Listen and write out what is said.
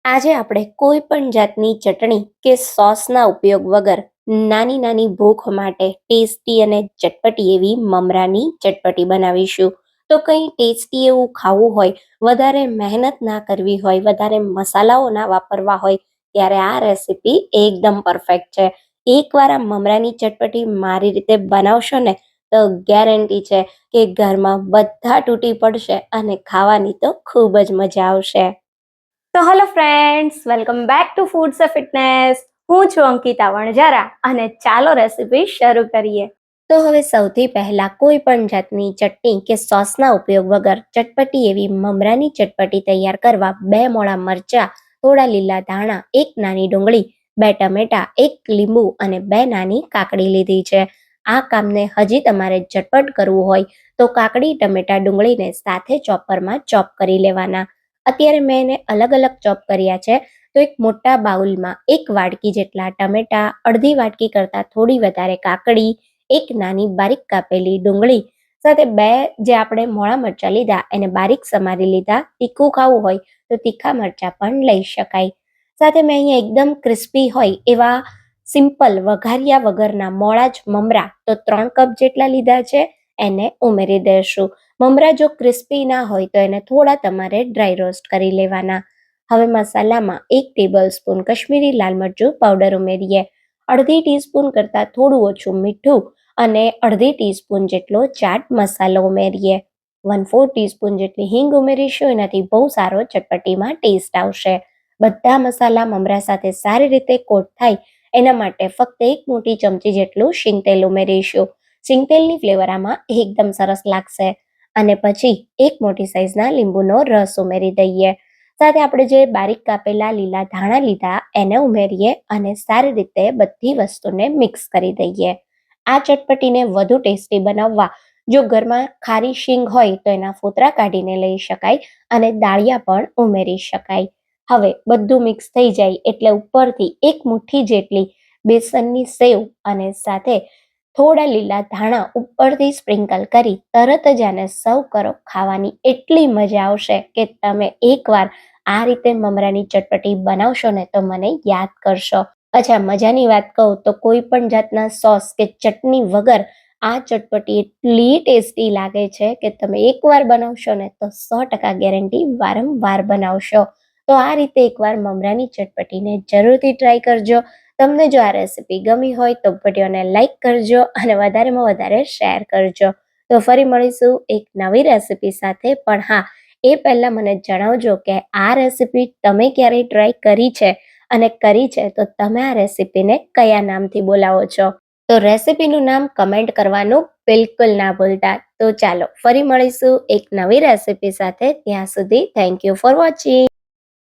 આજે આપણે કોઈ પણ જાતની ચટણી કે સોસના ઉપયોગ વગર નાની નાની ભૂખ માટે ટેસ્ટી અને ચટપટી એવી મમરાની ચટપટી બનાવીશું. તો કંઈ ટેસ્ટી એવું ખાવું હોય, વધારે મહેનત ના કરવી હોય, વધારે મસાલાઓ ના વાપરવા હોય, ત્યારે આ રેસીપી એકદમ પરફેક્ટ છે. એકવાર આ મમરાની ચટપટી મારી રીતે બનાવશો ને તો ગેરંટી છે કે ઘરમાં બધા તૂટી પડશે અને ખાવાની તો ખૂબ જ મજા આવશે. તો hello friends, welcome back to foods of fitness. હું છું અંકિતા વણજારા અને ચાલો રેસીપી શરૂ કરીએ. તો હવે સૌથી પહેલા કોઈ પણ જાતની ચટણી કે સોસના ઉપયોગ વગર ચટપટી એવી મમરાની ચટપટી તૈયાર કરવા 2 મોળા મરચા, થોડા લીલા ધાણા, 1 નાની ડુંગળી, 2 ટમેટા, 1 લીંબુ અને 2 નાની કાકડી લીધી છે. આ કામને હજી તમારે ઝટપટ કરવું હોય તો કાકડી, ટમેટા, ડુંગળીને સાથે ચોપરમાં ચોપ કરી લેવાના. અત્યારે મેં એને અલગ અલગ ચોપ કર્યા છે. તો એક મોટા બાઉલમાં 1 વાટકી જેટલા ટમેટા, અડધી વાટકી કરતાં થોડી વધારે કાકડી, 1 નાની બારીક કાપેલી ડુંગળી સાથે 2 જે આપણે મોળા મરચાં લીધા એને બારીક સમારી લીધા. તીખું ખાવું હોય તો તીખા મરચાં પણ લઈ શકાય. સાથે મેં અહીંયા એકદમ ક્રિસ્પી હોય એવા સિમ્પલ વઘાર્યા વગરના મોળા જ મમરા તો 3 કપ જેટલા લીધા છે, એને ઉમેરી દઈશું. મમરા જો ક્રિસ્પી ના હોય તો એને થોડા તમારે ડ્રાય રોસ્ટ કરી લેવાના. હવે મસાલામાં 1 ટેબલ સ્પૂન કશ્મીરી લાલ મરચું પાવડર ઉમેરીએ, અડધી ટીસ્પૂન કરતાં થોડું ઓછું મીઠું અને અડધી ટીસ્પૂન જેટલો ચાટ મસાલો ઉમેરીએ. 1/4 ટીસ્પૂન જેટલી હિંગ ઉમેરીશું. એનાથી બહુ સારો ચટપટીમાં ટેસ્ટ આવશે. બધા મસાલા મમરા સાથે સારી રીતે કોટ થાય એના માટે ફક્ત 1 મોટી ચમચી જેટલું શીંગ તેલ ઉમેરીશું. શીંગ તેલની ફ્લેવર આમાં એકદમ સરસ લાગશે. અને પછી 1 મોટી સાઈઝના લીંબુનો રસ ઉમેરી દઈએ. સાથે આપણે જે બારીક કાપેલા લીલા ધાણા લીધા એને ઉમેરીએ અને સારી રીતે બધી વસ્તુને મિક્સ કરી દઈએ. આ ચટપટીને વધુ ટેસ્ટી બનાવવા જો ઘરમાં ખારી શીંગ હોય તો એના ફોતરા કાઢીને લઈ શકાય અને દાળિયા પણ ઉમેરી શકાય. હવે બધું મિક્સ થઈ જાય એટલે ઉપરથી 1 મુઠ્ઠી જેટલી બેસનની સેવ અને સાથે થોડા લીલા ધાણા ઉપરથી સ્પ્રિંકલ કરી તરત જ આને સર્વ કરો. ખાવાની એટલી મજા આવશે કે તમે એકવાર આ રીતે મમરાની ચટપટી બનાવશો ને તો મને યાદ કરશો. અચ્છા, મજાની વાત કહું તો કોઈ પણ જાતના સોસ કે ચટણી વગર આ ચટપટી એટલી ટેસ્ટી લાગે છે કે તમે એકવાર બનાવશો ને તો 100% ગેરંટી વારંવાર બનાવશો. તો આ રીતે એકવાર મમરાની ચટપટીને જરૂરથી ટ્રાય કરજો. તમને જો આ રેસીપી ગમી હોય તો વિડીયોને લાઈક કરજો અને વધારેમાં વધારે શેર કરજો. તો ફરી મળીશું એક નવી રેસીપી સાથે. પણ હા, એ પહેલાં મને જણાવજો કે આ રેસીપી તમે ક્યારેય ટ્રાય કરી છે અને કરી છે તો તમે આ રેસીપીને કયા નામથી બોલાવો છો. તો રેસીપીનું નામ કમેન્ટ કરવાનું બિલકુલ ના ભૂલતા. તો ચાલો ફરી મળીશું એક નવી રેસીપી સાથે. ત્યાં સુધી થેન્ક યુ ફોર વોચિંગ.